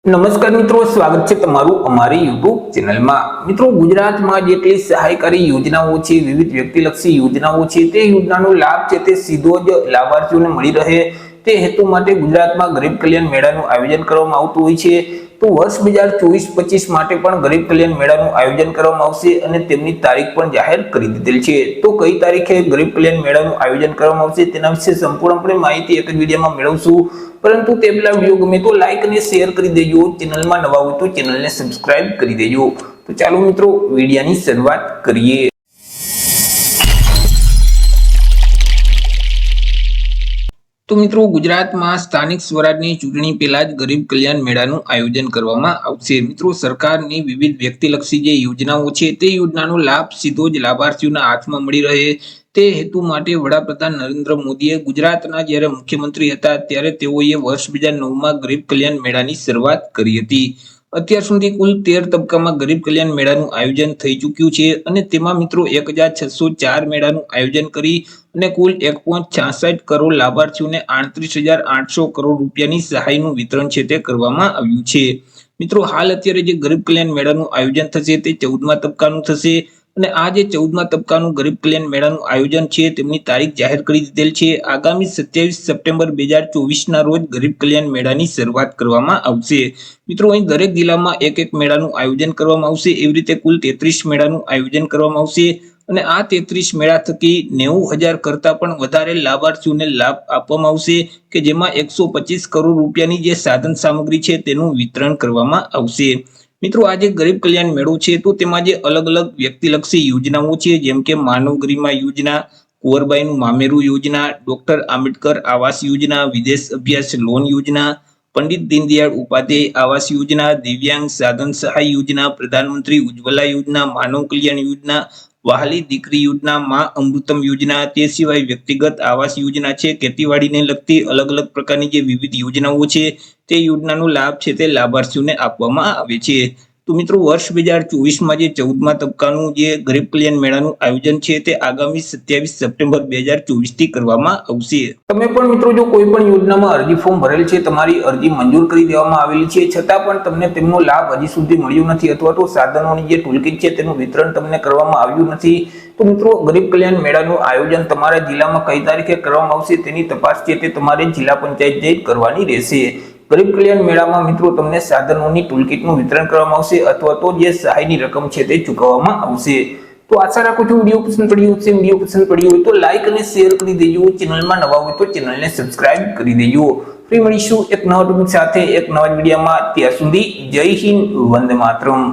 નમસ્કાર મિત્રો, સ્વાગત છે તમારું અમારી YouTube ચેનલમાં। મિત્રો, ગુજરાતમાં જેટલી સહાયકારી યોજનાઓ છે, વિવિધ વ્યક્તિલક્ષી યોજનાઓ છે, તે યોજનાનો લાભ છે તે સીધો જ લાભાર્થીઓને મળી રહે તે હેતુ માટે ગુજરાતમાં ગરીબ કલ્યાણ મેળાનું આયોજન કરવામાં આવતું હોય છે। તો વર્ષ 2024-25 માટે પણ ગરીબ કલ્યાણ મેળાનું આયોજન કરવામાં આવશે અને તેમની તારીખ પણ જાહેર કરી દીધેલ છે। તો કઈ તારીખે ગરીબ કલ્યાણ મેળાનું આયોજન કરવામાં આવશે તેના વિશે સંપૂર્ણપણે માહિતી એક જ વિડીયોમાં મેળવશું। પરંતુ તે પહેલા વિડીયો ગમે તો લાઈક અને શેર કરી દેજો, ચેનલમાં નવા હોય તો ચેનલને સબસ્ક્રાઇબ કરી દેજો। તો ચાલો મિત્રો, વિડીયોની શરૂઆત કરીએ। તો મિત્રો, ગુજરાતમાં સ્થાનિક સ્વરાજની ચૂંટણી પહેલા જ ગરીબ કલ્યાણ મેળાનું આયોજન કરવામાં આવશે। મિત્રો, સરકારની વિવિધ વ્યક્તિલક્ષી જે યોજનાઓ છે તે યોજનાનો લાભ સીધો જ લાભાર્થીઓના હાથમાં મળી રહે તે હેતુ માટે વડાપ્રધાન નરેન્દ્ર મોદીએ ગુજરાતના જ્યારે મુખ્યમંત્રી હતા ત્યારે તેઓએ વર્ષ 2009માં ગરીબ કલ્યાણ મેળાની શરૂઆત કરી હતી। અત્યાર સુધી કુલ 13 તબક્કામાં ગરીબ કલ્યાણ મેળાનું આયોજન થઈ ચૂક્યું છે અને તેમાં મિત્રો 1604 મેળાનું આયોજન કરી અને કુલ 1.66 કરોડ લાભાર્થીઓને 38,800 કરોડ રૂપિયાની સહાયનું વિતરણ છે તે કરવામાં આવ્યું છે। મિત્રો, હાલ અત્યારે જે ગરીબ કલ્યાણ મેળાનું આયોજન થશે તે 14મા તબક્કાનું થશે અને આ જે 14મા તબક્કાનું ગરીબ કલ્યાણ મેળાનું આયોજન છે તેમની તારીખ જાહેર કરી દીધેલ છે। આગામી 27 સપ્ટેમ્બર 2024 ના રોજ ગરીબ કલ્યાણ મેળાની શરૂઆત કરવામાં આવશે। મિત્રો, અહીં દરેક જિલ્લામાં એક મેળાનું આયોજન કરવામાં આવશે। એવી રીતે કુલ 33 મેળાનું આયોજન કરવામાં આવશે અને આ 33 મેળા થકી 90,000 કરતા પણ વધારે લાભાર્થીઓને લાભ આપવામાં આવશે કે જેમાં 125 કરોડ રૂપિયાની જે સાધન સામગ્રી છે તેનું વિતરણ કરવામાં આવશે। મિત્રો, આ જે ગરીબ કલ્યાણ મેળો છે તો તેમાં જે અલગ અલગ વ્યક્તિલક્ષી યોજનાઓ છે જેમ કે માનવ ગરિમા યોજના, કુંવરબાઈનું મામેરું યોજના, ડોક્ટર આંબેડકર આવાસ યોજના, વિદેશ અભ્યાસ લોન યોજના, પંડિત દીનદયાળ ઉપાધ્યાય આવાસ યોજના, દિવ્યાંગ સાધન સહાય યોજના, પ્રધાનમંત્રી ઉજ્જવલા યોજના, માનવ કલ્યાણ યોજના, વહાલી દીકરી યોજના, માં અમૃતમ યોજના, તે સિવાય વ્યક્તિગત આવાસ યોજના છે, ખેતીવાડીને લગતી અલગ અલગ પ્રકારની જે વિવિધ યોજનાઓ છે તે યોજનાનો લાભ છે તે લાભાર્થીઓને આપવામાં આવે છે। તો મિત્રો, વર્ષ 2024માં જે 14મા તબક્કાનું જે ગરીબ કલ્યાણ મેળાનું આયોજન છે તે આગામી 27 સપ્ટેમ્બર 2024 થી કરવામાં આવશે। તમે પણ મિત્રો જો કોઈ પણ યોજનામાં અરજી ફોર્મ ભરેલ છે, તમારી અરજી મંજૂર કરી દેવામાં આવેલી છે છતાં પણ તમને તેમનો લાભ હજી સુધી મળ્યો નથી અથવા તો સાધનોની જે ટૂલકીટ છે તેનું વિતરણ તમને કરવામાં આવ્યું નથી, તો મિત્રો ગરીબ કલ્યાણ મેળાનું આયોજન તમારા જિલ્લામાં કઈ તારીખે કરવામાં આવશે તેની તપાસ છે તે તમારે જિલ્લા પંચાયત જઈ કરવાની રહેશે। ગરીબ કલ્યાણ મેળામાં મિત્રો તમને સાધનોની ટૂલકીટનું વિતરણ કરવામાં આવશે અથવા તો જે સહાયની રકમ છે તે ચૂકવવામાં આવશે। તો આશા રાખું છું વિડીયો પસંદ પડ્યો હશે। વિડીયો પસંદ પડ્યો હોય તો લાઈક અને શેર કરી દેજો, ચેનલમાં નવા હોય તો ચેનલને સબસ્ક્રાઇબ કરી દેજો। ફરી મળીશું એક નવા ટોપિક સાથે એક નવા વિડીયોમાં। ત્યાં સુધી જય હિન્દ, વંદે માતરમ।